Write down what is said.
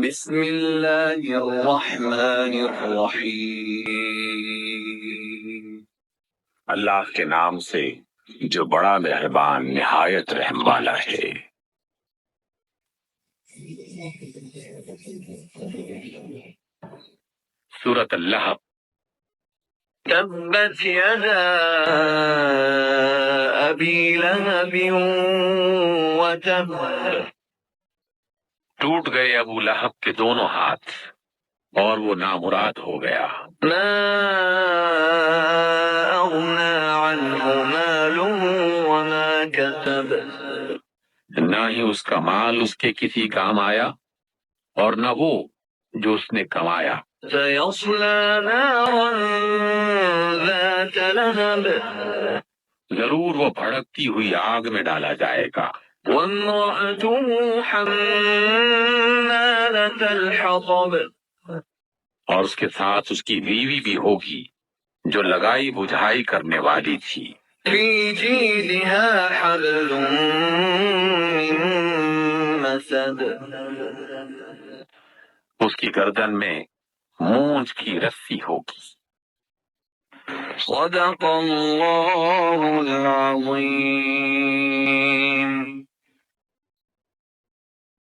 بسم اللہ الرحمن الرحیم۔ اللہ کے نام سے جو بڑا مہربان نہایت رحم والا ہے۔ سورۃ اللہب۔ تبت یدا ابی لہب وتب، ٹوٹ گئے ابو لہب کے دونوں ہاتھ اور وہ نامراد ہو گیا۔ ما اغنى عنه ماله وما كسب، نہ ہی اس کا مال اس کے کسی کام آیا اور نہ وہ جو اس نے کمایا۔ سيصلى نارا ذات لهب، ضرور وہ بھڑکتی ہوئی آگ میں ڈالا جائے گا۔ وامرأته حمالة الحطب، اور اس کے ساتھ اس کی بیوی بھی ہوگی جو لگائی بجھائی کرنے والی تھی۔ في جيدها حبل من مسد، اس کی گردن میں مونج کی رسی ہوگی۔ صدق اللہ العظیم۔